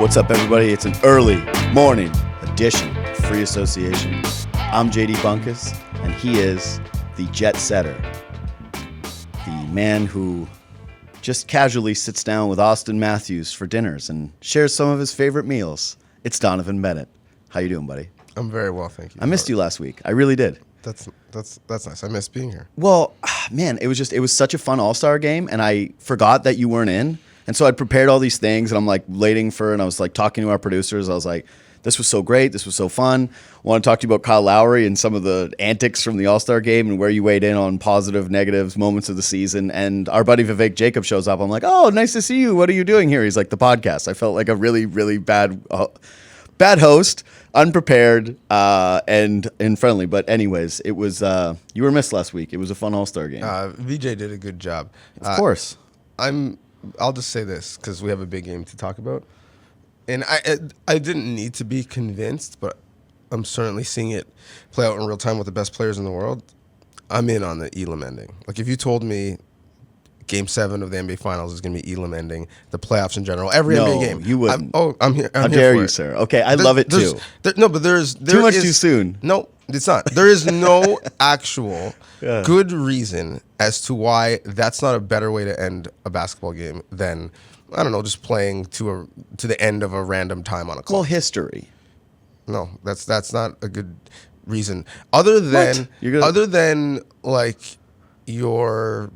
What's up, everybody? It's an early morning edition of Free Association. I'm JD Bunkus, and he is the jet setter, the man who just casually sits down with Austin Matthews for dinners and shares some of his favorite meals. It's Donnovan Bennett. How you doing, buddy? I'm very well, thank you. I missed you last week. I really did. That's nice. I miss being here. Well, man, it was such a fun All-Star game, and I forgot that you weren't in. And so I'd prepared all these things, and I'm like waiting for, and I was like talking to our producers. I was like, this was so great. This was so fun. I want to talk to you about Kyle Lowry and some of the antics from the All-Star game and where you weighed in on positive, negatives, moments of the season. And our buddy Vivek Jacob shows up. I'm like, oh, nice to see you. What are you doing here? He's like, the podcast. I felt like a really, really bad host, unprepared, and friendly. But anyways, it was you were missed last week. It was a fun All-Star game. VJ did a good job. Of course. I'll just say this because we have a big game to talk about. And I didn't need to be convinced, but I'm certainly seeing it play out in real time with the best players in the world. I'm in on the Elam ending. Like, if you told me Game 7 of the NBA Finals is going to be Elam ending, the playoffs in general, every NBA game. You wouldn't. I'm here. How dare you, sir? Okay, I love it too. But there's too much too soon. No, it's not. There is no actual good reason as to why that's not a better way to end a basketball game than, I don't know, just playing to the end of a random time on a clock. Well, history. No, that's not a good reason. Other than like your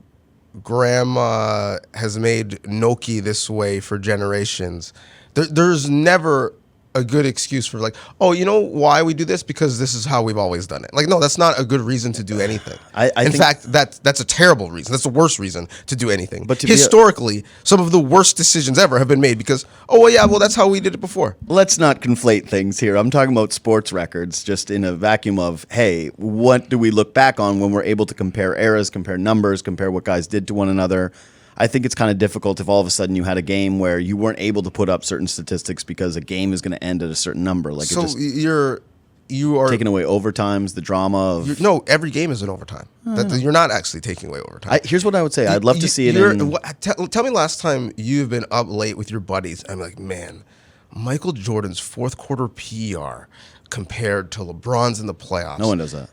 grandma has made gnocchi this way for generations. There's never a good excuse for like, oh, you know why we do this? Because this is how we've always done it. Like, no, that's not a good reason to do anything. In fact, that's a terrible reason. That's the worst reason to do anything. But historically, some of the worst decisions ever have been made because, that's how we did it before. Let's not conflate things here. I'm talking about sports records just in a vacuum of, hey, what do we look back on when we're able to compare eras, compare numbers, compare what guys did to one another? I think it's kind of difficult if all of a sudden you had a game where you weren't able to put up certain statistics because a game is going to end at a certain number. Like, so you are taking away overtimes, the drama of... No, every game is an overtime. You're not actually taking away overtime. Here's what I would say. I'd love to see it in... Tell me last time you've been up late with your buddies. I'm like, man, Michael Jordan's fourth quarter PR compared to LeBron's in the playoffs. No one does that.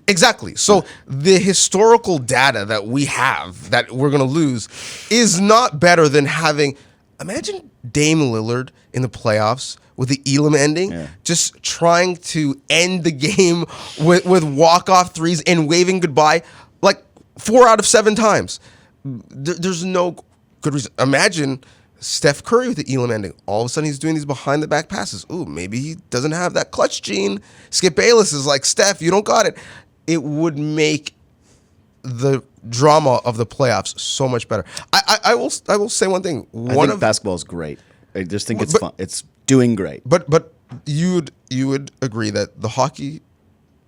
Exactly. So the historical data that we have that we're going to lose is not better than having... Imagine Dame Lillard in the playoffs with the Elam ending, just trying to end the game with walk-off threes and waving goodbye like 4 out of 7 times. There's no good reason. Imagine Steph Curry with the Elam ending. All of a sudden he's doing these behind-the-back passes. Ooh, maybe he doesn't have that clutch gene. Skip Bayless is like, Steph, you don't got it. It would make the drama of the playoffs so much better. I will say one thing. I think basketball is great. I just think it's fun. It's doing great. But you would agree that the hockey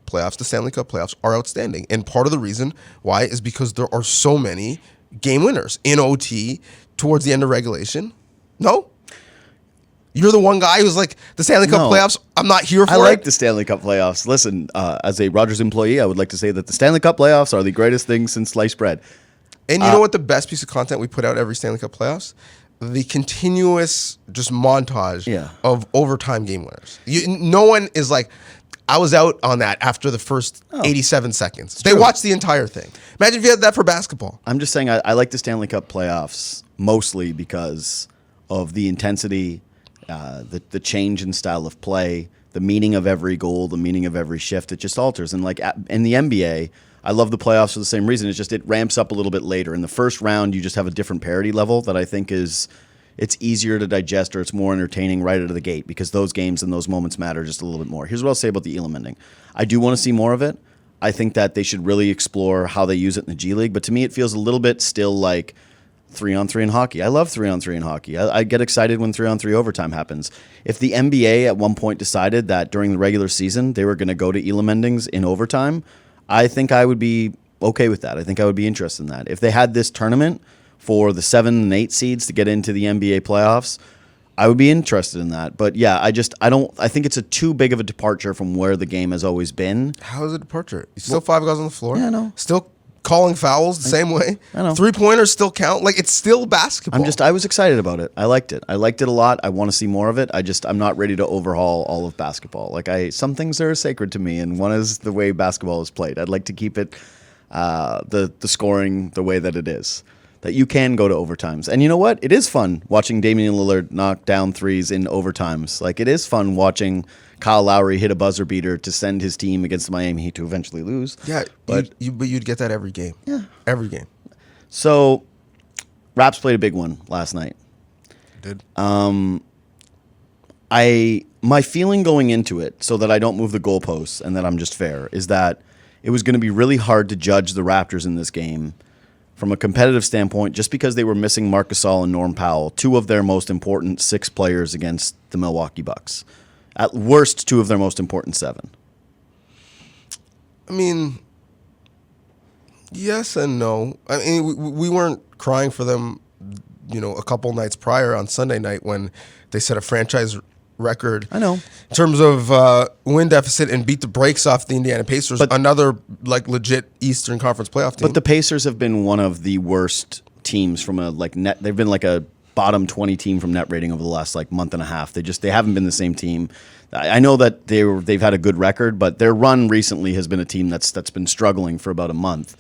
playoffs, the Stanley Cup playoffs, are outstanding. And part of the reason why is because there are so many game winners in OT towards the end of regulation. No? You're the one guy who's like, the Stanley Cup playoffs, I'm not here for it. I like the Stanley Cup playoffs. Listen, as a Rogers employee, I would like to say that the Stanley Cup playoffs are the greatest thing since sliced bread. And you know what the best piece of content we put out every Stanley Cup playoffs? The continuous just montage of overtime game winners. No one is like, I was out on that after the first 87 seconds. They watched the entire thing. Imagine if you had that for basketball. I'm just saying I like the Stanley Cup playoffs mostly because of the intensity, the change in style of play, the meaning of every goal, the meaning of every shift. It just alters. And like in the NBA, I love the playoffs for the same reason. It's just it ramps up a little bit later. In the first round, you just have a different parity level that I think it's easier to digest, or it's more entertaining right out of the gate because those games and those moments matter just a little bit more. Here's what I'll say about the Elam ending. I do want to see more of it. I think that they should really explore how they use it in the G League. But to me, it feels a little bit still like 3-on-3 in hockey. I love 3-on-3 in hockey. I get excited when 3-on-3 overtime happens. If the NBA at one point decided that during the regular season they were going to go to Elam endings in overtime, I think I would be okay with that. I think I would be interested in that. If they had this tournament for the 7 and 8 seeds to get into the NBA playoffs, I would be interested in that. But yeah, I think it's too big of a departure from where the game has always been. How is it a departure? Still 5 guys on the floor. Yeah, I know. Still calling fouls the same way. I know. 3-pointers still count. Like, it's still basketball. I was excited about it. I liked it. I liked it a lot. I want to see more of it. I'm not ready to overhaul all of basketball. Like, some things are sacred to me, and one is the way basketball is played. I'd like to keep it, the scoring the way that it is. That you can go to overtimes. And you know what? It is fun watching Damian Lillard knock down threes in overtimes. Like, it is fun watching Kyle Lowry hit a buzzer beater to send his team against the Miami Heat to eventually lose. Yeah, but you'd get that every game. Yeah. Every game. So, Raps played a big one last night. Did. My feeling going into it, so that I don't move the goalposts and that I'm just fair, is that it was going to be really hard to judge the Raptors in this game from a competitive standpoint, just because they were missing Marc Gasol and Norm Powell, two of their most important 6 players against the Milwaukee Bucks. At worst, 2 of their most important 7. I mean, yes and no. I mean, we weren't crying for them, a couple nights prior on Sunday night when they set a franchise record. I know. In terms of win deficit and beat the brakes off the Indiana Pacers, another legit Eastern Conference playoff team. But the Pacers have been one of the worst teams from a net. They've been like a bottom 20 team from net rating over the last month and a half. They haven't been the same team. I know that they've had a good record, but their run recently has been a team that's been struggling for about a month.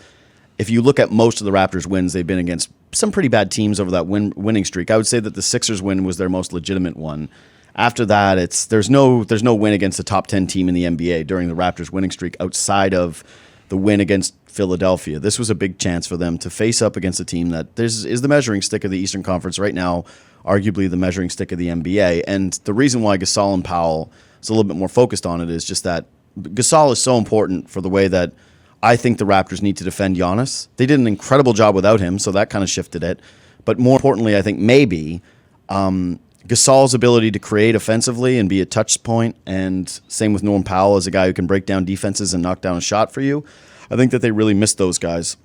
If you look at most of the Raptors' wins, they've been against some pretty bad teams over that winning streak. I would say that the Sixers win was their most legitimate one. After that, there's no win against a top 10 team in the NBA during the Raptors' winning streak outside of the win against Philadelphia. This was a big chance for them to face up against a team that is the measuring stick of the Eastern Conference right now, arguably the measuring stick of the NBA. And the reason why Gasol and Powell is a little bit more focused on it is just that Gasol is so important for the way that I think the Raptors need to defend Giannis. They did an incredible job without him, so that kind of shifted it. But more importantly, I think maybe Gasol's ability to create offensively and be a touch point, and same with Norm Powell as a guy who can break down defenses and knock down a shot for you. I think that they really missed those guys,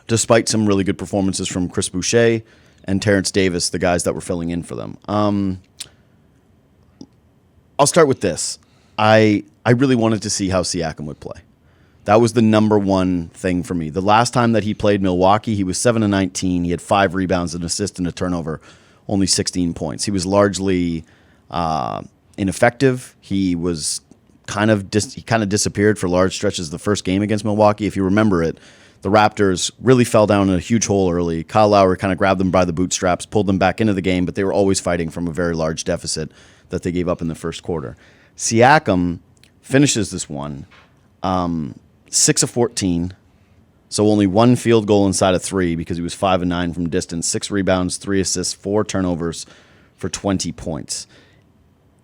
despite some really good performances from Chris Boucher and Terrence Davis, the guys that were filling in for them. I'll start with this. I really wanted to see how Siakam would play. That was the number one thing for me. The last time that he played Milwaukee, he was 7-19. He had 5 rebounds, an assist, and a turnover, only 16 points. He was largely ineffective. He was kind of disappeared for large stretches the first game against Milwaukee. If you remember it, the Raptors really fell down in a huge hole early. Kyle Lowry kind of grabbed them by the bootstraps, pulled them back into the game, but they were always fighting from a very large deficit that they gave up in the first quarter. Siakam finishes this one 6 of 14, so only 1 field goal inside of 3 because he was 5 of 9 from distance, 6 rebounds, 3 assists, 4 turnovers for 20 points.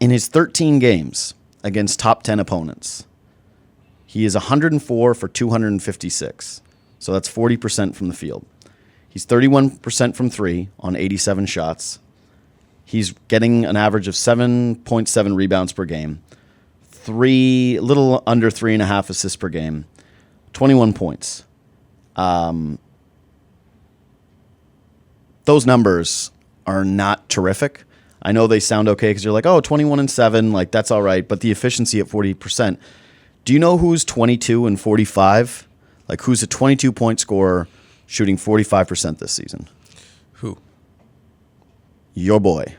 In his 13 games against top 10 opponents, he is 104 for 256, so that's 40% from the field. He's 31% from 3 on 87 shots. He's getting an average of 7.7 rebounds per game, little under 3.5 assists per game, 21 points. Those numbers are not terrific. I know they sound okay because you're like, 21-7, like that's all right, but the efficiency at 40%. Do you know who's 22 and 45? Like who's a 22-point scorer shooting 45% this season? Who? Your boy,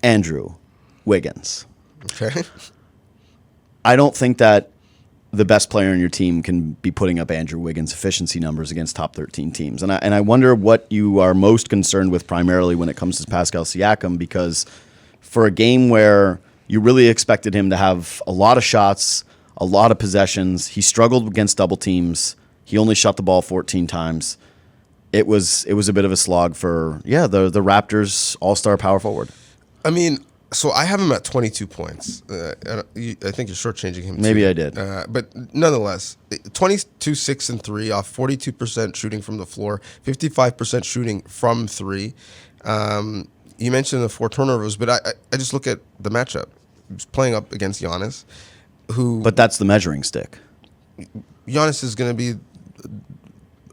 Andrew Wiggins. Okay. I don't think that the best player on your team can be putting up Andrew Wiggins' efficiency numbers against top 13 teams. And I wonder what you are most concerned with primarily when it comes to Pascal Siakam, because for a game where you really expected him to have a lot of shots, a lot of possessions, he struggled against double teams. He only shot the ball 14 times. It was a bit of a slog for, the Raptors all-star power forward. I mean, so I have him at 22 points. I think you're shortchanging him. Maybe too. I did. But nonetheless, 22, 6, and 3 off 42% shooting from the floor, 55% shooting from 3. You mentioned the 4 turnovers, but I just look at the matchup. He was playing up against Giannis, who... But that's the measuring stick. Giannis is going to be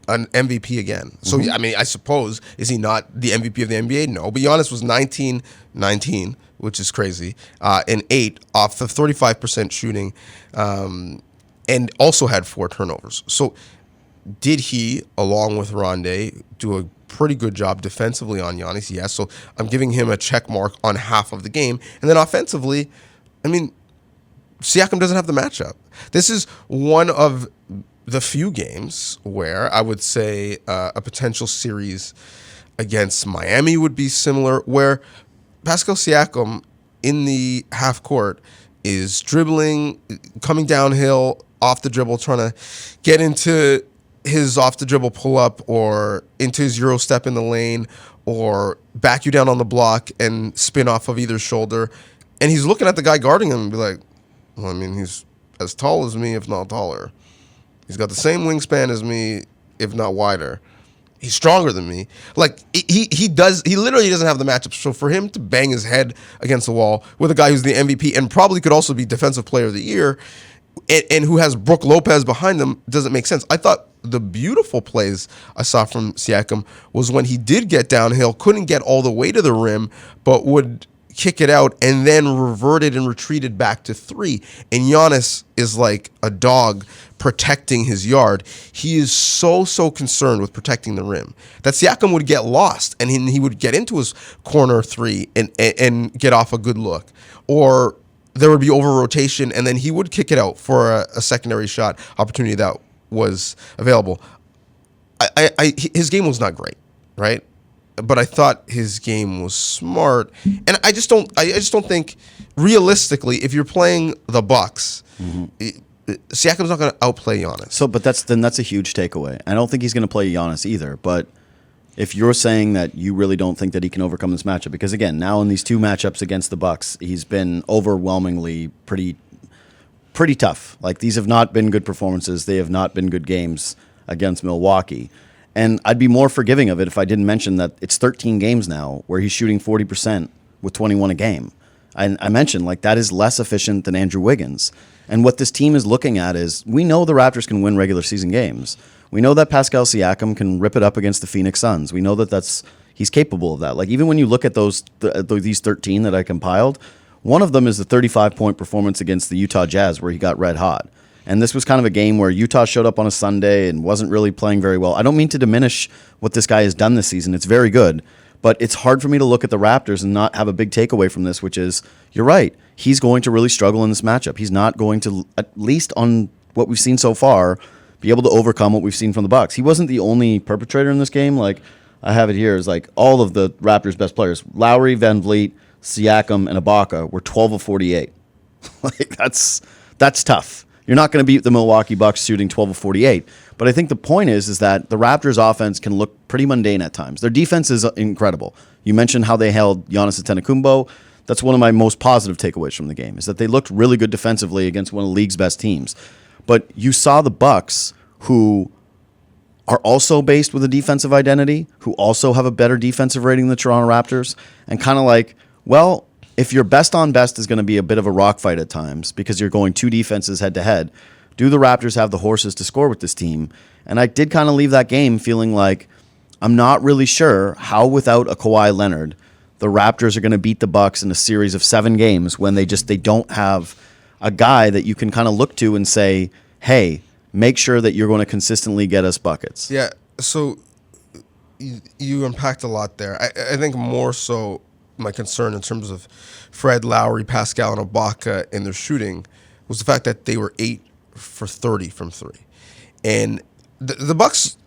an MVP again. So, I mean, I suppose, is he not the MVP of the NBA? No. But Giannis was 19-19, which is crazy, and 8 off of 35% shooting, and also had 4 turnovers. So did he, along with Rondé, do a pretty good job defensively on Giannis? Yes. So I'm giving him a check mark on half of the game. And then offensively, I mean, Siakam doesn't have the matchup. This is one of the few games where I would say a potential series against Miami would be similar, where Pascal Siakam in the half court is dribbling, coming downhill, off the dribble, trying to get into his off the dribble pull up or into his Euro step in the lane or back you down on the block and spin off of either shoulder. And he's looking at the guy guarding him and be like, well, I mean, he's as tall as me, if not taller. He's got the same wingspan as me, if not wider. He's stronger than me. Like, he literally doesn't have the matchup. So for him to bang his head against the wall with a guy who's the MVP and probably could also be Defensive Player of the Year and who has Brook Lopez behind them doesn't make sense. I thought the beautiful plays I saw from Siakam was when he did get downhill, couldn't get all the way to the rim, but would kick it out and then reverted and retreated back to three. And Giannis is like a dog protecting his yard. He is so concerned with protecting the rim that Siakam would get lost and he would get into his corner three and get off a good look. Or there would be over rotation and then he would kick it out for a secondary shot opportunity that was available. His game was not great, right? But I thought his game was smart, and I just don't think realistically, if you're playing the Bucks, Siakam's not going to outplay Giannis. So, but that's a huge takeaway. I don't think he's going to play Giannis either. But if you're saying that you really don't think that he can overcome this matchup, because again, now in these two matchups against the Bucks, he's been overwhelmingly pretty tough. Like, these have not been good performances. They have not been good games against Milwaukee. And I'd be more forgiving of it if I didn't mention that it's 13 games now where he's shooting 40% with 21 a game. I mentioned, like, that is less efficient than Andrew Wiggins. And what this team is looking at is, we know the Raptors can win regular season games. We know that Pascal Siakam can rip it up against the Phoenix Suns. We know that he's capable of that. Like, even when you look at these 13 that I compiled, one of them is the 35-point performance against the Utah Jazz where he got red hot. And this was kind of a game where Utah showed up on a Sunday and wasn't really playing very well. I don't mean to diminish what this guy has done this season. It's very good. But it's hard for me to look at the Raptors and not have a big takeaway from this, which is, you're right, he's going to really struggle in this matchup. He's not going to, at least on what we've seen so far, be able to overcome what we've seen from the Bucks. He wasn't the only perpetrator in this game. Like, I have it here, is like all of the Raptors' best players, Lowry, Van Vliet, Siakam, and Ibaka, were 12 of 48. Like, that's tough. You're not going to beat the Milwaukee Bucks shooting 12 of 48. But I think the point is that the Raptors' offense can look pretty mundane at times. Their defense is incredible. You mentioned how they held Giannis Antetokounmpo. That's one of my most positive takeaways from the game, is that they looked really good defensively against one of the league's best teams. But you saw the Bucks, who are also based with a defensive identity, who also have a better defensive rating than the Toronto Raptors, and kind of like, well, if your best on best is going to be a bit of a rock fight at times because you're going two defenses head to head, do the Raptors have the horses to score with this team? And I did kind of leave that game feeling like I'm not really sure how, without a Kawhi Leonard, the Raptors are going to beat the Bucks in a series of 7 games when they don't have a guy that you can kind of look to and say, hey, make sure that you're going to consistently get us buckets. Yeah, so you unpacked a lot there. I think more so my concern in terms of Fred, Lowry, Pascal, and Ibaka in their shooting was the fact that they were 8 for 30 from 3. And the Bucks'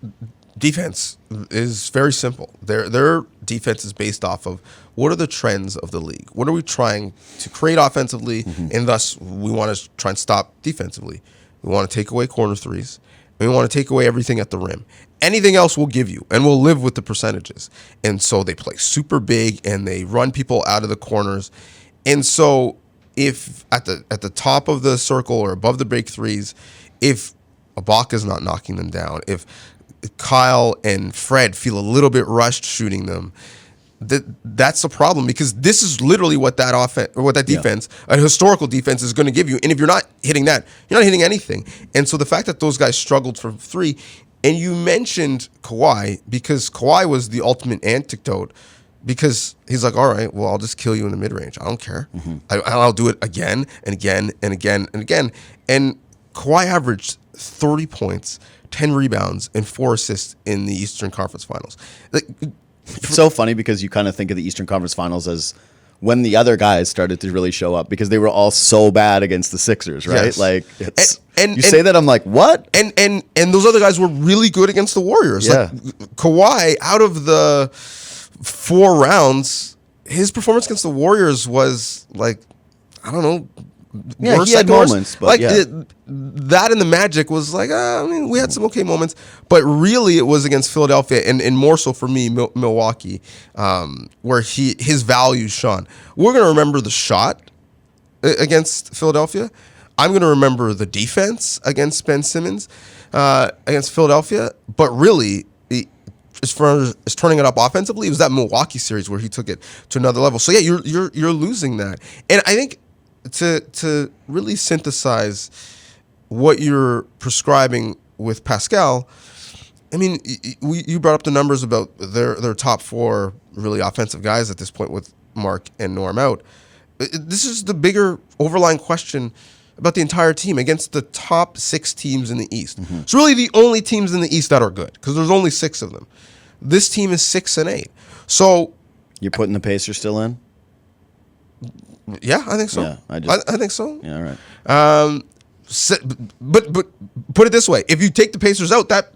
defense is very simple. Their defense is based off of what are the trends of the league? What are we trying to create offensively? And thus, we want to try and stop defensively. We want to take away corner threes. And we want to take away everything at the rim. Anything else we'll give you, and we'll live with the percentages. And so they play super big, and they run people out of the corners. And so if at the top of the circle or above the break threes, if Ibaka's not knocking them down, if Kyle and Fred feel a little bit rushed shooting them, that's a problem, because this is literally what that offense or what that defense, a historical defense, is going to give you. And if you're not hitting that, you're not hitting anything. And so the fact that those guys struggled from 3, and you mentioned Kawhi, because Kawhi was the ultimate antidote, because he's like, all right, well, I'll just kill you in the mid-range. I don't care. I'll do it again and again and again and again. And Kawhi averaged 30 points, 10 rebounds and 4 assists in the Eastern Conference Finals. Like, it's so funny because you kind of think of the Eastern Conference Finals as when the other guys started to really show up because they were all so bad against the Sixers, right? Yes. Like, it's, and you say that, I'm like, what? And those other guys were really good against the Warriors. Yeah. Like, Kawhi, out of the 4 rounds, his performance against the Warriors was like, I don't know. Yeah, worst, he had second worst. moments, but like yeah. That and the Magic was like, I mean, we had some okay moments, but really it was against Philadelphia and more so for me, Milwaukee, where his value shone. We're gonna remember the shot against Philadelphia. I'm gonna remember the defense against Ben Simmons against Philadelphia, but really. As far as turning it up offensively, it was that Milwaukee series where he took it to another level. So yeah, you're losing that, and I think to really synthesize what you're prescribing with Pascal, I mean, you brought up the numbers about their top 4 really offensive guys at this point with Mark and Norm out. This is the bigger overlying question about the entire team against the top 6 teams in the East. Mm-hmm. It's really the only teams in the East that are good because there's only 6 of them. This team is 6-8. So You're putting the Pacers still in? Yeah, I think so. Yeah, I think so. Yeah, all right. But put it this way: if you take the Pacers out, that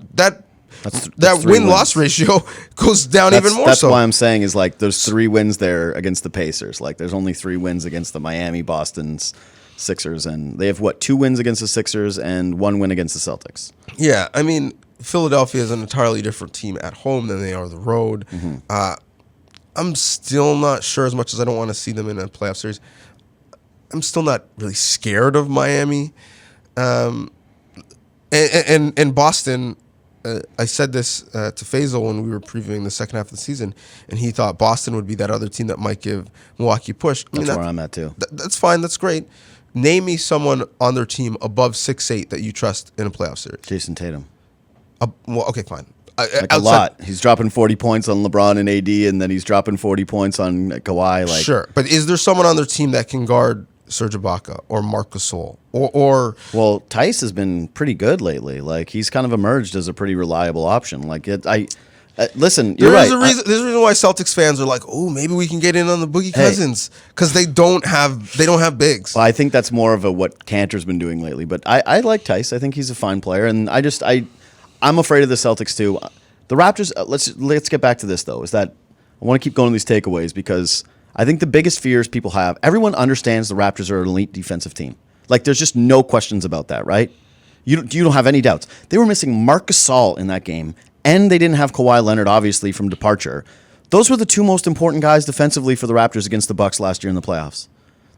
That's 3 win-loss wins. ratio goes down even more. That's so why I'm saying is like there's 3 wins there against the Pacers. Like there's only 3 wins against the Miami, Boston's, Sixers, and they have 2 wins against the Sixers and 1 win against the Celtics. Yeah, I mean Philadelphia is an entirely different team at home than they are the road. Mm-hmm. I'm still not sure, as much as I don't want to see them in a playoff series. I'm still not really scared of Miami, and Boston. I said this to Faisal when we were previewing the second half of the season, and he thought Boston would be that other team that might give Milwaukee a push. That's where I'm at too. That's fine. That's great. Name me someone on their team above 6'8" that you trust in a playoff series. Jason Tatum. Well, okay, fine. Like a lot. He's dropping 40 points on LeBron and AD, and then he's dropping 40 points on Kawhi. Like, sure, but is there someone on their team that can guard Serge Ibaka or Marc Gasol or well, Tice has been pretty good lately. Like he's kind of emerged as a pretty reliable option. Like listen, you're right. There's a reason why Celtics fans are like, oh, maybe we can get in on the Boogie Cousins because they don't have bigs. Well, I think that's more of what Cantor's been doing lately. But I like Tice. I think he's a fine player, and I'm afraid of the Celtics too. The Raptors. Let's get back to this though. Is that I want to keep going to these takeaways because I think the biggest fears people have. Everyone understands the Raptors are an elite defensive team. Like there's just no questions about that, right? You don't have any doubts. They were missing Marc Gasol in that game, and they didn't have Kawhi Leonard obviously from departure. Those were the 2 most important guys defensively for the Raptors against the Bucks last year in the playoffs.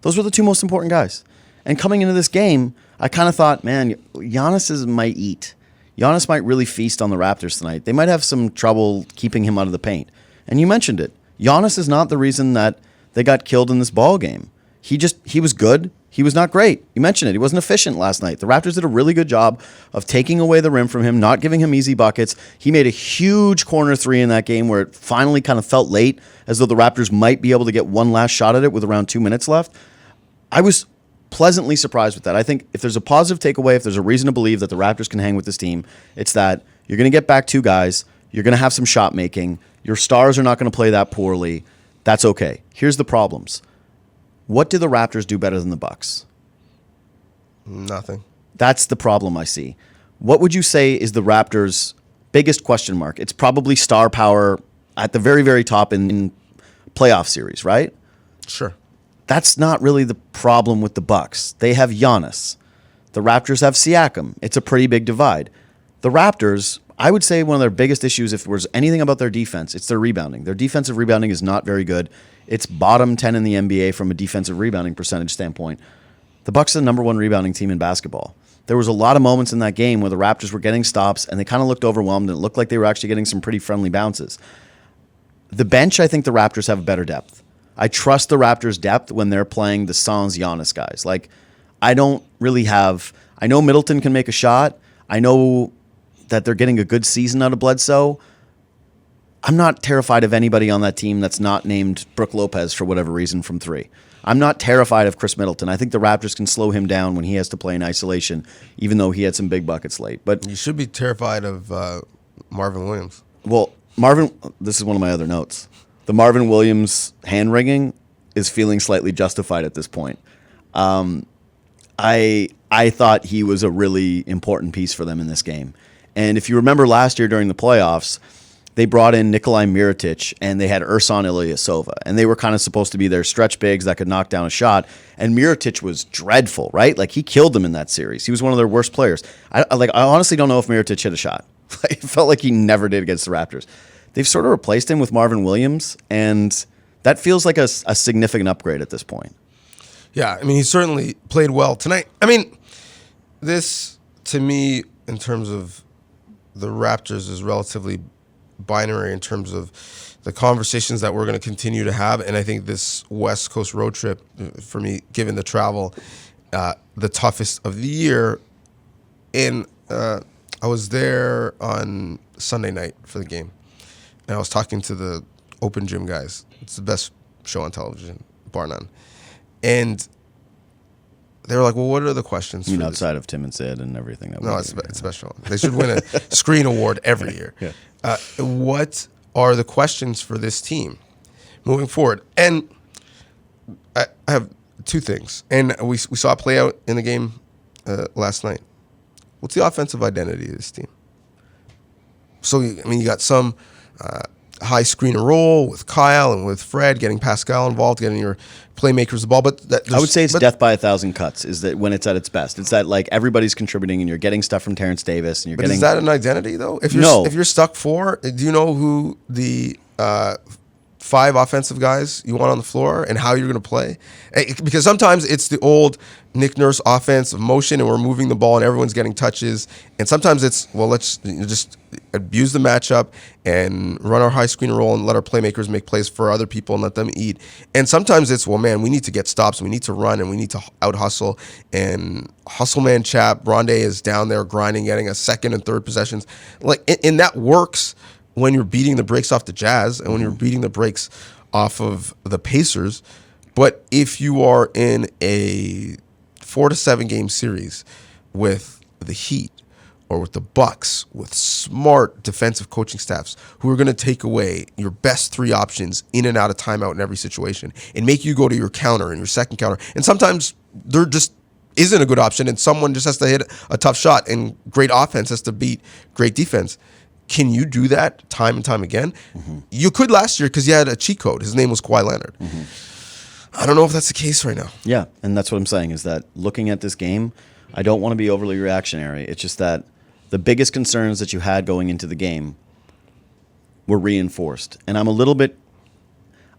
Those were the 2 most important guys. And coming into this game, I kind of thought, man, Giannis might eat. Giannis might really feast on the Raptors tonight. They might have some trouble keeping him out of the paint. And you mentioned it. Giannis is not the reason that they got killed in this ball game. He was good. He was not great. You mentioned it. He wasn't efficient last night. The Raptors did a really good job of taking away the rim from him, not giving him easy buckets. He made a huge corner 3 in that game where it finally kind of felt late, as though the Raptors might be able to get one last shot at it with around 2 minutes left. I was pleasantly surprised with that. I think if there's a positive takeaway, if there's a reason to believe that the Raptors can hang with this team, it's that you're going to get back 2 guys. You're going to have some shot making. Your stars are not going to play that poorly. That's okay. Here's the problems. What do the Raptors do better than the Bucks? Nothing. That's the problem I see. What would you say is the Raptors' biggest question mark? It's probably star power at the very, very top in playoff series, right? Sure. That's not really the problem with the Bucks. They have Giannis. The Raptors have Siakam. It's a pretty big divide. The Raptors, I would say one of their biggest issues, if there was anything about their defense, it's their rebounding. Their defensive rebounding is not very good. It's bottom 10 in the NBA from a defensive rebounding percentage standpoint. The Bucks are the number 1 rebounding team in basketball. There was a lot of moments in that game where the Raptors were getting stops and they kind of looked overwhelmed and it looked like they were actually getting some pretty friendly bounces. The bench, I think the Raptors have a better depth. I trust the Raptors' depth when they're playing the Sans Giannis guys. Like, I don't really have... I know Middleton can make a shot. I know that they're getting a good season out of Bledsoe. I'm not terrified of anybody on that team that's not named Brook Lopez for whatever reason from 3. I'm not terrified of Chris Middleton. I think the Raptors can slow him down when he has to play in isolation, even though he had some big buckets late. But you should be terrified of Marvin Williams. Well, this is one of my other notes. The Marvin Williams hand-wringing is feeling slightly justified at this point. I thought he was a really important piece for them in this game. And if you remember last year during the playoffs, they brought in Nikolai Mirotic and they had Ersan Ilyasova. And they were kind of supposed to be their stretch bigs that could knock down a shot. And Mirotic was dreadful, right? Like, he killed them in that series. He was one of their worst players. I honestly don't know if Mirotic hit a shot. It felt like he never did against the Raptors. They've sort of replaced him with Marvin Williams, and that feels like a significant upgrade at this point. Yeah, I mean, he certainly played well tonight. I mean, this, to me, in terms of the Raptors, is relatively binary in terms of the conversations that we're going to continue to have. And I think this West Coast road trip, for me, given the travel, the toughest of the year. And I was there on Sunday night for the game. And I was talking to the Open Gym guys. It's the best show on television, bar none. And they were like, well, what are the questions? Outside of Tim and Sid and everything. It's the best show. They should win a screen award every year. Yeah. What are the questions for this team moving forward? And I have two things. And we saw it play out in the game last night. What's the offensive identity of this team? So, I mean, you got some high screen and roll with Kyle and with Fred, getting Pascal involved, getting your playmakers the ball. But I would say it's death by 1,000 cuts. Is that when it's at its best? It's that, like, everybody's contributing and you're getting stuff from Terrence Davis and you're getting. Is that an identity though? If you're stuck 4, do you know who the 5 offensive guys you want on the floor and how you're going to play? Because sometimes it's the old Nick Nurse offense of motion and we're moving the ball and everyone's getting touches. And sometimes it's, well, let's just abuse the matchup and run our high screen roll and let our playmakers make plays for other people and let them eat. And sometimes it's, well, man, we need to get stops. We need to run and we need to out hustle. And hustle man chap, Ronde is down there grinding, getting a second and third possessions. Like, and that works when you're beating the brakes off the Jazz and when you're beating the brakes off of the Pacers. But if you are in a 4 to 7 game series with the Heat or with the Bucks, with smart defensive coaching staffs who are going to take away your best 3 options in and out of timeout in every situation and make you go to your counter and your second counter. And sometimes there just isn't a good option and someone just has to hit a tough shot and great offense has to beat great defense. Can you do that time and time again? Mm-hmm. You could last year because you had a cheat code. His name was Kawhi Leonard. Mm-hmm. I don't know if that's the case right now. Yeah, and that's what I'm saying is that looking at this game, I don't want to be overly reactionary. It's just that the biggest concerns that you had going into the game were reinforced. And I'm a little bit,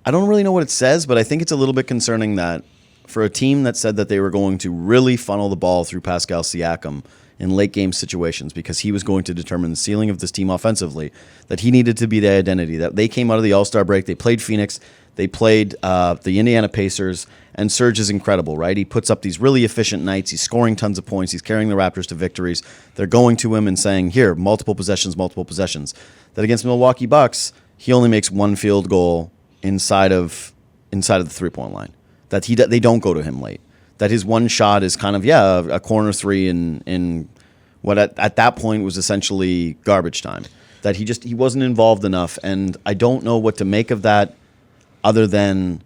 I don't really know what it says, but I think it's a little bit concerning that for a team that said that they were going to really funnel the ball through Pascal Siakam in late game situations because he was going to determine the ceiling of this team offensively, that he needed to be the identity. That they came out of the All-Star break, they played Phoenix, they played the Indiana Pacers, and Serge is incredible, right? He puts up these really efficient nights, he's scoring tons of points, he's carrying the Raptors to victories. They're going to him and saying, here, multiple possessions. That against Milwaukee Bucks, he only makes 1 field goal inside of the three-point line. That they don't go to him late. That his one shot is kind of, a corner 3 in what at that point was essentially garbage time. That he wasn't involved enough, and I don't know what to make of that other than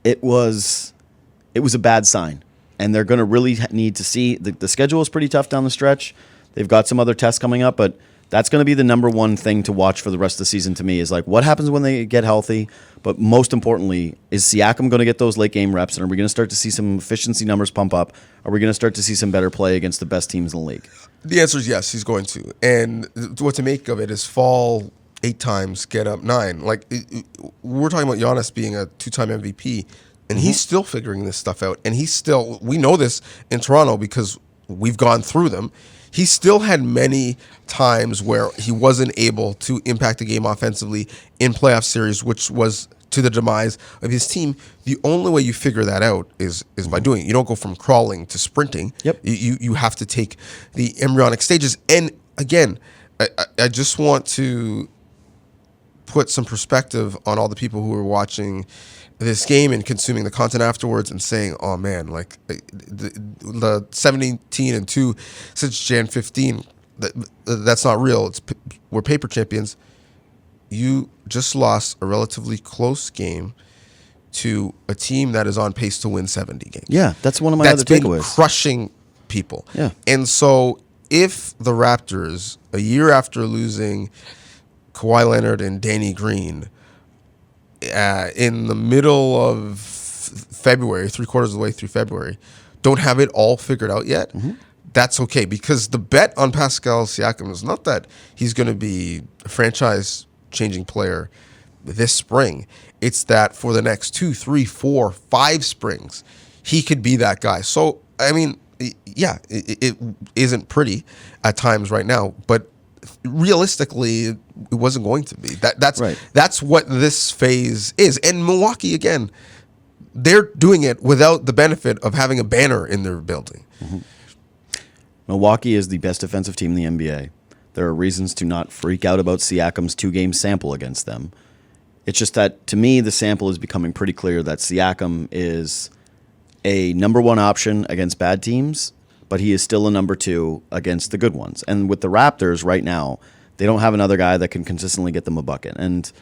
it was a bad sign. And they're going to really need to see, the schedule is pretty tough down the stretch. They've got some other tests coming up, but that's going to be the number one thing to watch for the rest of the season to me is like what happens when they get healthy. But most importantly, is Siakam going to get those late game reps? And are we going to start to see some efficiency numbers pump up? Are we going to start to see some better play against the best teams in the league? The answer is yes, he's going to. And what to make of it is fall 8 times, get up 9. Like we're talking about Giannis being a 2-time MVP, and he's still figuring this stuff out. And we know this in Toronto because we've gone through them. He still had many times where he wasn't able to impact the game offensively in playoff series, which was to the demise of his team. The only way you figure that out is by doing it. You don't go from crawling to sprinting. Yep. You have to take the embryonic stages. And again, I just want to put some perspective on all the people who were watching this game and consuming the content afterwards and saying, oh man, like the 17-2 since Jan 15, that's not real. We're paper champions. You just lost a relatively close game to a team that is on pace to win 70 games. Yeah, that's one of my other takeaways. Crushing people. Yeah. And so if the Raptors, a year after losing Kawhi Leonard and Danny Green, in the middle of February, 3/4 of the way through February, don't have it all figured out yet, that's okay. Because the bet on Pascal Siakam is not that he's going to be a franchise-changing player this spring. It's that for the next 2, 3, 4, 5 springs, he could be that guy. So, I mean, yeah, it isn't pretty at times right now, but realistically, it wasn't going to be. That's what this phase is. And Milwaukee, again, they're doing it without the benefit of having a banner in their building. Milwaukee is the best defensive team in the NBA. There are reasons to not freak out about Siakam's 2-game sample against them. It's just that, to me, the sample is becoming pretty clear that Siakam is a number 1 option against bad teams, but he is still a number 2 against the good ones. And with the Raptors right now, they don't have another guy that can consistently get them a bucket. And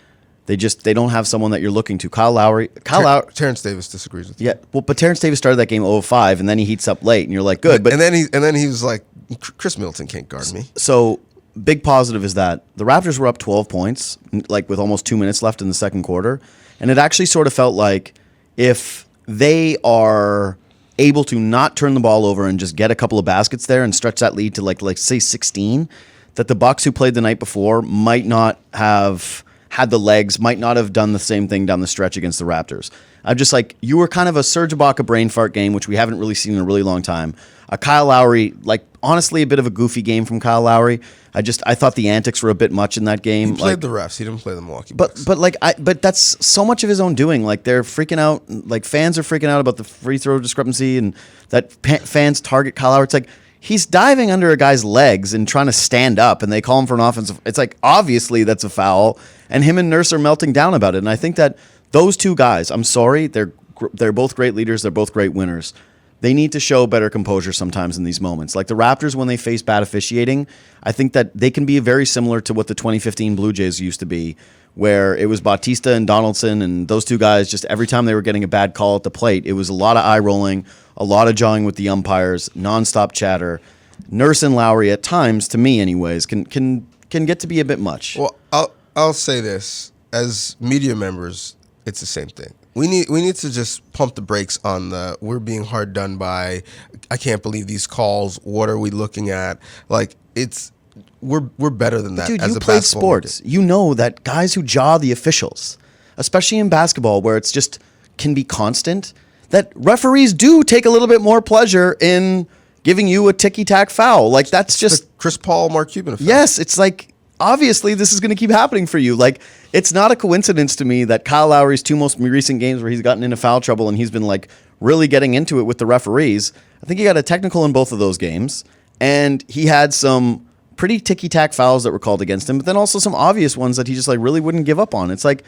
they don't have someone that you're looking to. Kyle Lowry. Terrence Davis disagrees with you. Yeah, well, but Terrence Davis started that game 0-5, and then he heats up late, and you're like, good. But and then he was like, Chris Middleton can't guard me. So big positive is that the Raptors were up 12 points, like with almost 2 minutes left in the second quarter, and it actually sort of felt like if they are able to not turn the ball over and just get a couple of baskets there and stretch that lead to like say 16, that the Bucks who played the night before might not have had the legs, might not have done the same thing down the stretch against the Raptors. I'm just like, you were kind of a Serge Ibaka brain fart game, which we haven't really seen in a really long time. A Kyle Lowry, like honestly, a bit of a goofy game from Kyle Lowry. I thought the antics were a bit much in that game. He played the refs. He didn't play the Milwaukee Bucks. But that's so much of his own doing. Like they're freaking out. Like fans are freaking out about the free throw discrepancy and that fans target Kyle Lowry. It's like he's diving under a guy's legs and trying to stand up, and they call him for an offensive. It's like obviously that's a foul, and him and Nurse are melting down about it. And I think that those two guys, I'm sorry, they're both great leaders. They're both great winners. They need to show better composure sometimes in these moments. Like the Raptors, when they face bad officiating, I think that they can be very similar to what the 2015 Blue Jays used to be, where it was Bautista and Donaldson, and those two guys, just every time they were getting a bad call at the plate, it was a lot of eye rolling, a lot of jawing with the umpires, nonstop chatter. Nurse and Lowry, at times, to me anyways, can get to be a bit much. Well, I'll say this. As media members, it's the same thing. We need to just pump the brakes on the we're being hard done by. I can't believe these calls. What are we looking at? Like we're better than that. Dude, as you a played sports. You know that guys who jaw the officials, especially in basketball where it's just can be constant, that referees do take a little bit more pleasure in giving you a ticky-tack foul. Like that's just the Chris Paul, Mark Cuban effect. Yes, it's like obviously this is going to keep happening for you. Like it's not a coincidence to me that Kyle Lowry's 2 most recent games where he's gotten into foul trouble and he's been like really getting into it with the referees. I think he got a technical in both of those games, and he had some pretty ticky-tack fouls that were called against him, but then also some obvious ones that he just like really wouldn't give up on. It's like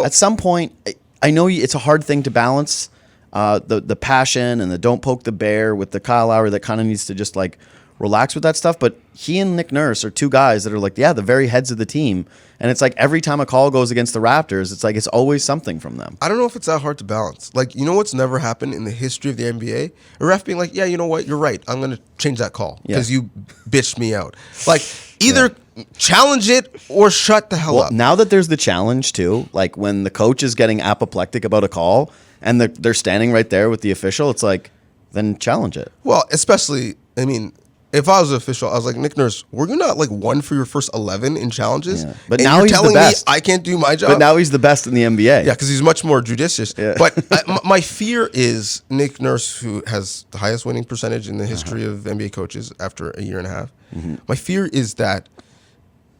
at some point, I know it's a hard thing to balance the passion and the don't poke the bear with the Kyle Lowry that kind of needs to just like relax with that stuff. But he and Nick Nurse are two guys that are like, the very heads of the team. And it's like every time a call goes against the Raptors, it's like it's always something from them. I don't know if it's that hard to balance. Like, you know what's never happened in the history of the NBA? A ref being like, yeah, you know what? You're right. I'm going to change that call because you bitched me out. Like, either challenge it or shut the hell up. Now that there's the challenge, too, like when the coach is getting apoplectic about a call and they're standing right there with the official, it's like, then challenge it. Well, especially, I mean, if I was an official, I was like, Nick Nurse, were you not like 1 for your first 11 in challenges? Yeah. But and now you're he's telling the best. me I can't do my job. But now he's the best in the NBA. Yeah, because he's much more judicious. Yeah. But my fear is Nick Nurse, who has the highest winning percentage in the history of NBA coaches after a year and a half. Mm-hmm. My fear is that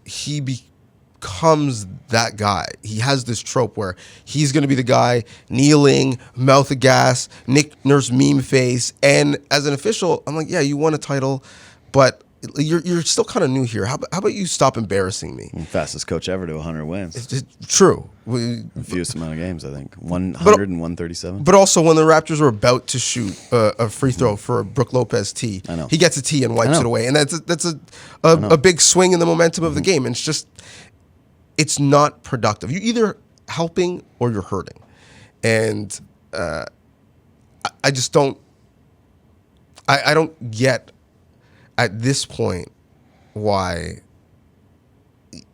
he becomes that guy. He has this trope where he's going to be the guy kneeling, mouth of gas, Nick Nurse meme face. And as an official, I'm like, yeah, you won a title, but you're still kind of new here. How about you stop embarrassing me? Fastest coach ever to 100 wins. It's true. Fewest amount of games, I think. 100 and 137. But also, when the Raptors were about to shoot a free throw for a Brook Lopez tee, I know. he gets a tee and wipes it away, and that's a big swing in the momentum of the game. And it's not productive. You're either helping or you're hurting, and I just don't. I don't get at this point why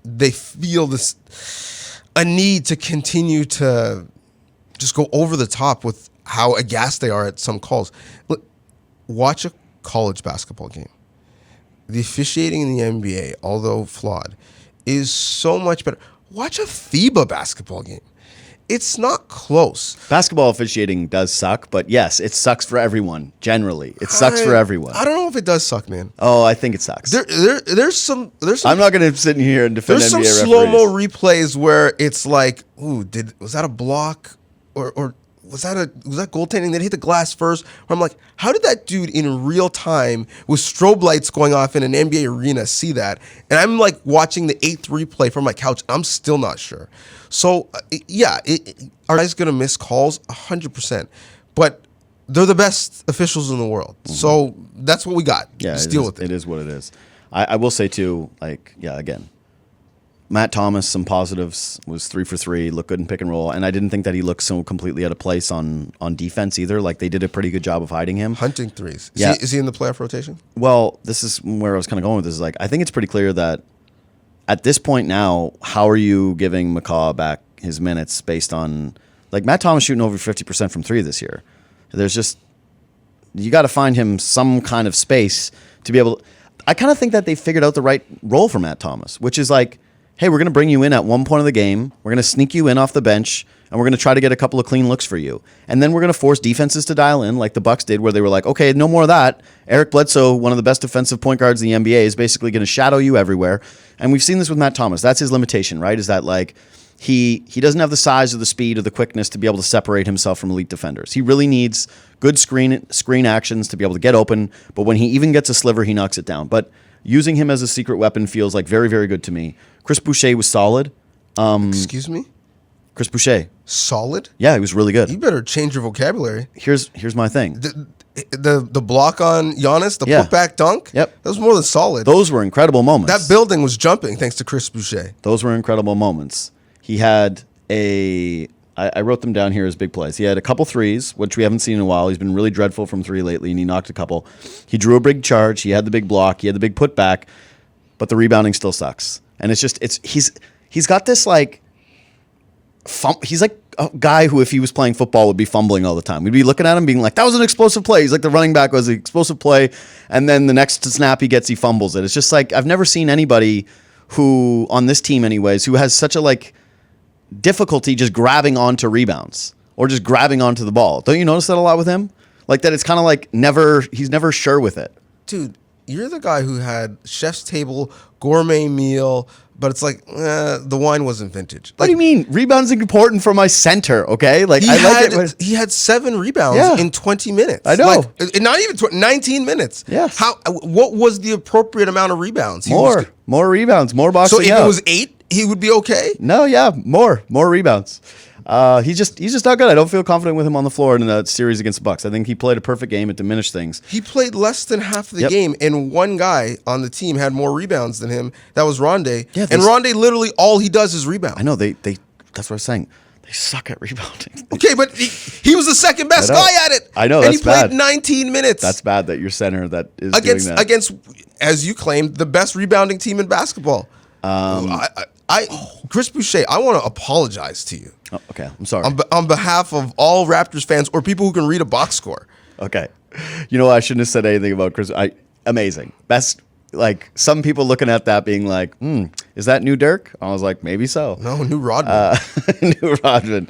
they feel a need to continue to just go over the top with how aghast they are at some calls. Look, watch a college basketball game. The officiating in the NBA, although flawed, is so much better. Watch a FIBA basketball game. It's not close. Basketball officiating does suck, but yes, it sucks for everyone. Generally, it sucks for everyone. I don't know if it does suck, man. Oh, I think it sucks. There's some. I'm not going to sit in here and defend There's NBA some referees. slow-mo replays where it's like, ooh, was that a block or was that goaltending? Did it hit the glass first? Where I'm like, how did that dude in real time with strobe lights going off in an NBA arena see that? And I'm like watching the 8th replay from my couch. I'm still not sure. So are guys gonna miss calls? 100%. But they're the best officials in the world. Mm-hmm. So that's what we got. Yeah, just deal with it. It is what it is. I will say too, again, Matt Thomas, some positives, was 3 for 3, looked good in pick and roll, and I didn't think that he looked so completely out of place on defense either. Like, they did a pretty good job of hiding him. Hunting threes. Yeah. Is he in the playoff rotation? Well, this is where I was kind of going with this. Like, I think it's pretty clear that at this point now, how are you giving McCaw back his minutes based on, like, Matt Thomas shooting over 50% from 3 this year? There's just, you got to find him some kind of space to be able to, I kind of think that they figured out the right role for Matt Thomas, which is like, hey, we're going to bring you in at one point of the game. We're going to sneak you in off the bench, and we're going to try to get a couple of clean looks for you. And then we're going to force defenses to dial in, like the Bucks did, where they were like, okay, no more of that. Eric Bledsoe, one of the best defensive point guards in the NBA, is basically going to shadow you everywhere. And we've seen this with Matt Thomas. That's his limitation, right? Is that like he doesn't have the size or the speed or the quickness to be able to separate himself from elite defenders. He really needs good screen actions to be able to get open. But when he even gets a sliver, he knocks it down. But using him as a secret weapon feels like very, very good to me. Chris Boucher was solid. Excuse me? Chris Boucher. Solid? Yeah, he was really good. You better change your vocabulary. Here's my thing. The block on Giannis, the putback dunk, Yep. that was more than solid. Those were incredible moments. That building was jumping thanks to Chris Boucher. Those were incredible moments. He had I wrote them down here as big plays. He had a couple threes, which we haven't seen in a while. He's been really dreadful from 3 lately, and he knocked a couple. He drew a big charge. He had the big block. He had the big putback, but the rebounding still sucks. And he's got this like, he's like a guy who, if he was playing football, would be fumbling all the time. We'd be looking at him being like, that was an explosive play. He's like, the running back was an explosive play. And then the next snap he gets, he fumbles it. It's just like, I've never seen anybody who, on this team anyways, who has such a like difficulty just grabbing onto rebounds or just grabbing onto the ball. Don't you notice that a lot with him? Like that it's kind of like he's never sure with it. Dude, you're the guy who had chef's table, gourmet meal, but it's like, the wine wasn't vintage. What do you mean? Rebounds are important for my center, okay? Like he had 7 rebounds in 20 minutes. I know. Like, not even 19 minutes. Yes. What was the appropriate amount of rebounds? More rebounds, more boxing So if out. it was 8, he would be okay? No, yeah, more rebounds. He's just not good. I don't feel confident with him on the floor in that series against the Bucks. I think he played a perfect game. It diminished things. He played less than half of the game, and one guy on the team had more rebounds than him. That was Rondé. Yeah, and Rondé, literally all he does is rebound. I know. They that's what I was saying. They suck at rebounding. Okay, but he was the second best guy at it. I know, and that's he played bad. 19 minutes. That's bad that your center that is against doing that. against, as you claimed, the best rebounding team in basketball. Chris Boucher, I want to apologize to you. Oh, okay, I'm sorry. On behalf of all Raptors fans or people who can read a box score. Okay. You know what? I shouldn't have said anything about Chris. Amazing. Best, like, some people looking at that being like, is that new Dirk? I was like, maybe so. No, new Rodman. New Rodman.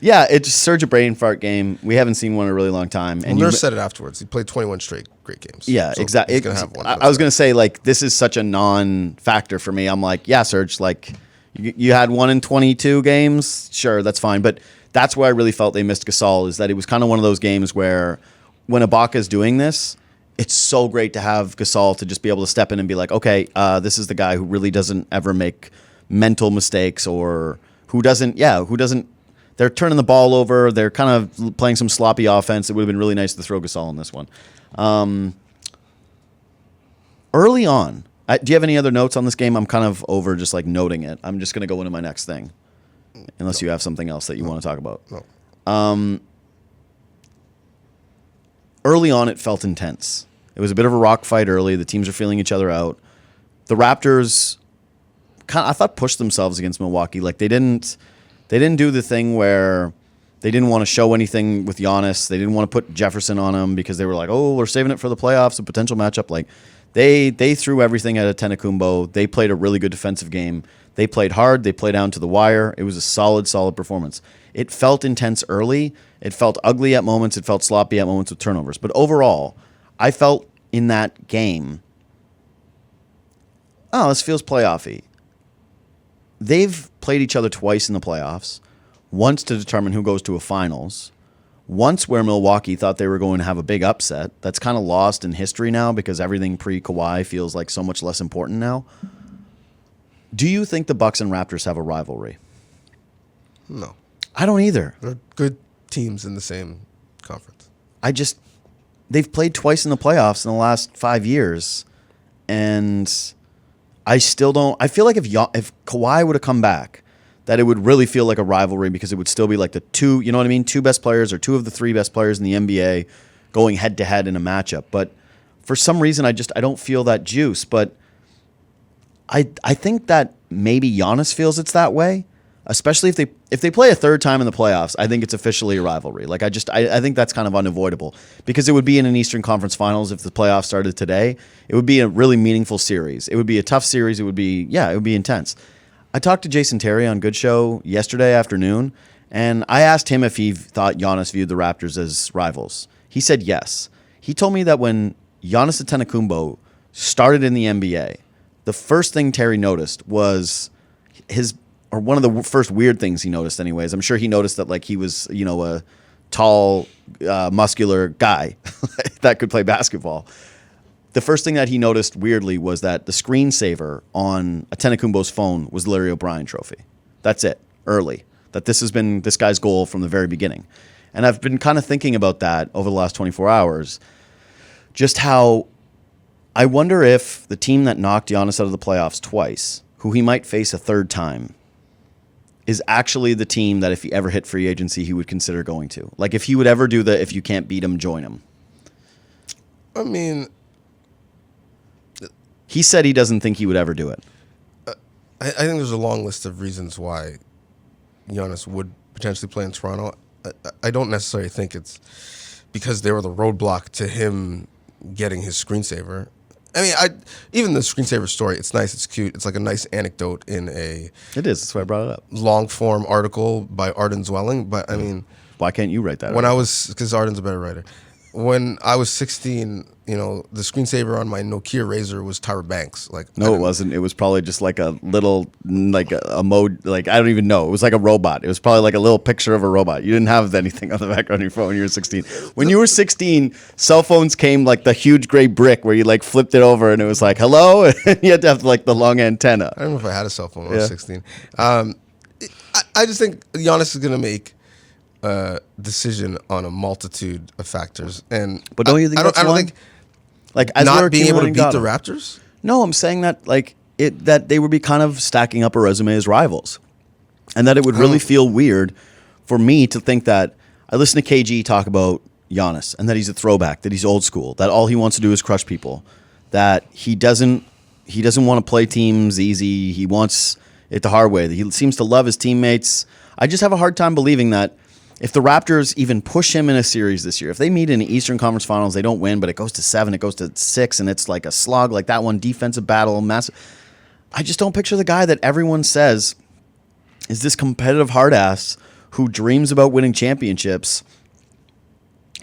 Yeah, it's just surge a brain fart game. We haven't seen one in a really long time. And Nurse said it afterwards. He played 21 straight great games. Yeah, so exactly. He's going to have one. I was going to say, like, this is such a non-factor for me. I'm like, yeah, Serge, like, you had 1 in 22 games. Sure, that's fine. But that's where I really felt they missed Gasol, is that it was kind of one of those games where when Ibaka's doing this, it's so great to have Gasol to just be able to step in and be like, okay, this is the guy who really doesn't ever make mental mistakes, or who doesn't, they're turning the ball over. They're kind of playing some sloppy offense. It would have been really nice to throw Gasol in this one. Early on, do you have any other notes on this game? I'm kind of over just like noting it. I'm just going to go into my next thing, unless you have something else that you want to talk about. No. Early on, it felt intense. It was a bit of a rock fight early. The teams are feeling each other out. The Raptors, I thought, pushed themselves against Milwaukee. Like they didn't do the thing where they didn't want to show anything with Giannis. They didn't want to put Jefferson on him because they were like, oh, we're saving it for the playoffs, a potential matchup. Like they threw everything at Antetokounmpo. They played a really good defensive game. They played hard. They played down to the wire. It was a solid performance. It felt intense early. It felt ugly at moments. It felt sloppy at moments with turnovers. But overall, I felt in that game, oh, this feels playoffy. They've played each other twice in the playoffs, once to determine who goes to a finals, once where Milwaukee thought they were going to have a big upset. That's kind of lost in history now because everything pre-Kawhi feels like so much less important now. Do you think the Bucks and Raptors have a rivalry? No. I don't either. They're good teams in the same conference. They've played twice in the playoffs in the last 5 years, and I still don't. I feel like if Kawhi would have come back, that it would really feel like a rivalry because it would still be like the two, you know what I mean, two best players or two of the three best players in the NBA going head to head in a matchup. But for some reason, I don't feel that juice. But I think that maybe Giannis feels it's that way. Especially if they play a third time in the playoffs, I think it's officially a rivalry. Like I think that's kind of unavoidable because it would be in an Eastern Conference Finals if the playoffs started today. It would be a really meaningful series. It would be a tough series. It would be intense. I talked to Jason Terry on Good Show yesterday afternoon, and I asked him if he thought Giannis viewed the Raptors as rivals. He said yes. He told me that when Giannis Antetokounmpo started in the NBA, the first thing Terry noticed was one of the first weird things he noticed anyways. I'm sure he noticed that like he was, a tall, muscular guy that could play basketball. The first thing that he noticed weirdly was that the screensaver on Antetokounmpo's phone was the Larry O'Brien trophy. That's it, early. That this has been this guy's goal from the very beginning. And I've been kind of thinking about that over the last 24 hours, just how I wonder if the team that knocked Giannis out of the playoffs twice, who he might face a third time, is actually the team that if he ever hit free agency, he would consider going to. Like if he would ever do the if you can't beat him, join him. I mean, he said he doesn't think he would ever do it. I think there's a long list of reasons why Giannis would potentially play in Toronto. I don't necessarily think it's because they were the roadblock to him getting his screensaver. I mean, even the screensaver story, it's nice, it's cute. It's like a nice anecdote in a... It is. That's why I brought it up. Long-form article by Arden Zwelling. But, I mean... Why can't you write that? Because Arden's a better writer. When I was 16, the screensaver on my Nokia Razr was Tyra Banks. No, it wasn't. It was probably just like a little, like a mode, like I don't even know. It was like a robot. It was probably like a little picture of a robot. You didn't have anything on the background of your phone when you were 16. When you were 16, cell phones came like the huge gray brick where you like flipped it over and it was like, hello? And you had to have like the long antenna. I don't know if I had a cell phone when I was 16. I just think Giannis is going to make decision on a multitude of factors, but don't you think I don't think like as not being able to beat the Raptors? No, I'm saying that like that they would be kind of stacking up a resume as rivals, and that it would really feel weird for me to think that I listen to KG talk about Giannis and that he's a throwback, that he's old school, that all he wants to do is crush people, that he doesn't want to play teams easy, he wants it the hard way, that he seems to love his teammates. I just have a hard time believing that if the Raptors even push him in a series this year, if they meet in the Eastern Conference Finals, they don't win, but it goes to 7, it goes to 6, and it's like a slog like that one, defensive battle, massive. I just don't picture the guy that everyone says is this competitive hard ass who dreams about winning championships,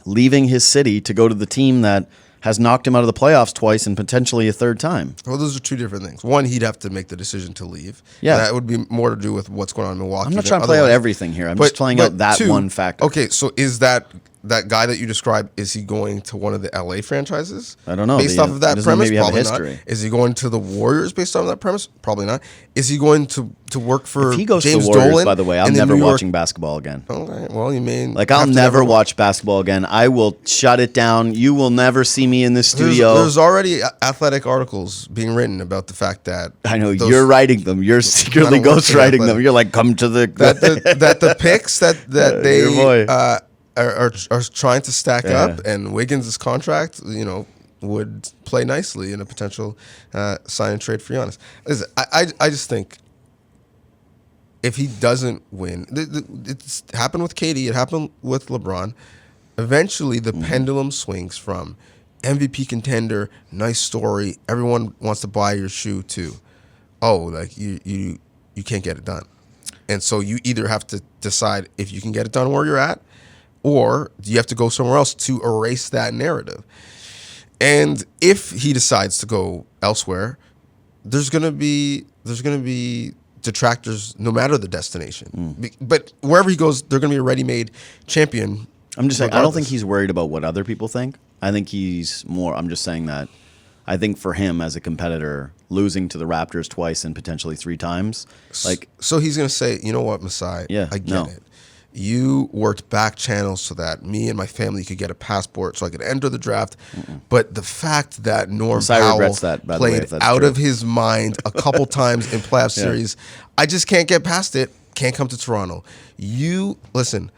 leaving his city to go to the team that has knocked him out of the playoffs twice and potentially a third time. Well, those are two different things. One, he'd have to make the decision to leave. Yeah. That would be more to do with what's going on in Milwaukee. I'm not trying to play out everything here. I'm just playing out that one factor. Okay, so is that that guy that you described, is he going to one of the LA franchises? I don't know. Based off of that doesn't premise, maybe have a probably not. history. Is he going to the Warriors based off of that premise? Probably not. Is he going to work for If he goes James to the Warriors, Dolan by the way, I'm in never New York- watching basketball again. Okay, well, you mean Like, I'll never watch basketball again. I will shut it down. You will never see me in this studio. There's already athletic articles being written about the fact that I know you're writing them. You're secretly I don't work for ghostwriting them. Athletic. You're like, come to the that the picks that Your they boy. are trying to stack Yeah. up, and Wiggins' contract, would play nicely in a potential sign and trade for Giannis. Listen, I just think if he doesn't win, it's happened with KD, it happened with LeBron. Eventually, the pendulum swings from MVP contender, nice story, everyone wants to buy your shoe, to, like you can't get it done. And so you either have to decide if you can get it done where you're at, or you have to go somewhere else to erase that narrative. And if he decides to go elsewhere, there's gonna be detractors no matter the destination. But wherever he goes, they're gonna be a ready-made champion. I'm just saying, I don't regardless. think he's worried about what other people think. I think he's more, I'm just saying that I think for him as a competitor, losing to the Raptors twice and potentially 3 times, like, So he's gonna say, you know what, Masai? Yeah, I get no. it. You worked back channels so that me and my family could get a passport so I could enter the draft. But the fact that Norm Masai Powell regrets that, by the way, played if that's out true. of his mind a couple times in playoff series, I just can't get past it. Can't come to Toronto. You listen.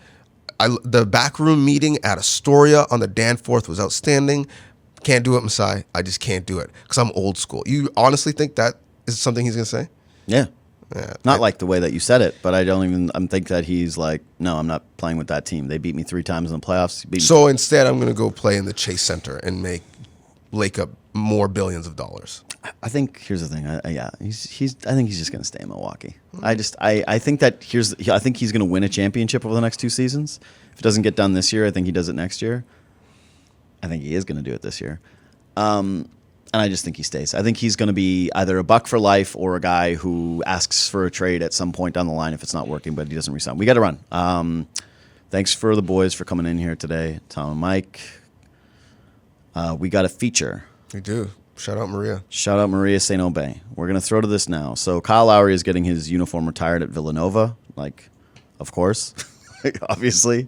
The backroom meeting at Astoria on the Danforth was outstanding. Can't do it, Masai. I just can't do it because I'm old school. You honestly think that is something he's gonna say? yeah. Yeah. Not like the way that you said it, but I think that he's like, no, I'm not playing with that team. They beat me 3 times in the playoffs. He beat me So instead, I'm gonna go play in the Chase Center and lake up more billions of dollars. I think here's the thing. I think he's just going to stay in Milwaukee. I think that I think he's going to win a championship over the next 2 seasons. If it doesn't get done this year, I think he does it next year. I think he is going to do it this year. And I just think he stays. I think he's going to be either a Buck for life or a guy who asks for a trade at some point down the line if it's not working, but he doesn't resign. We got to run. Thanks for the boys for coming in here today, Tom and Mike. We got a feature. We do. Shout out Maria. Shout out Maria St. Obey. We're going to throw to this now. So Kyle Lowry is getting his uniform retired at Villanova, like, of course, obviously.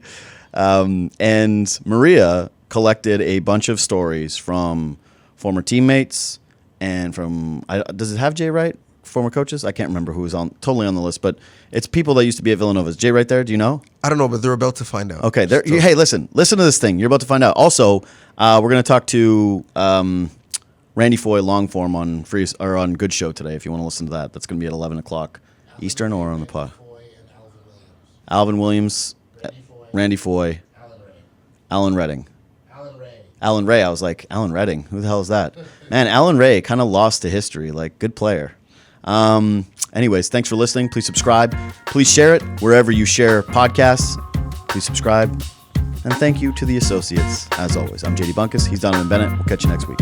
And Maria collected a bunch of stories from former teammates and from, does it have Jay Wright? Former coaches? I can't remember who was totally on the list, but it's people that used to be at Villanova. Is Jay right there? Do you know? I don't know, but they're about to find out. Okay. Hey, listen to this thing. You're about to find out. Also, we're going to talk to Randy Foy long form on on Good Show today. If you want to listen to that, that's going to be at 11 o'clock Eastern or on the pod. Alvin Williams, Randy Foy, Alan Redding. Alan Ray. I was like, Alan Redding? Who the hell is that? Man, Alan Ray kind of lost to history. Like, good player. Anyways, thanks for listening. Please subscribe. Please share it wherever you share podcasts. Please subscribe. And thank you to the associates. As always, I'm JD Bunkus. He's Donnovan Bennett. We'll catch you next week.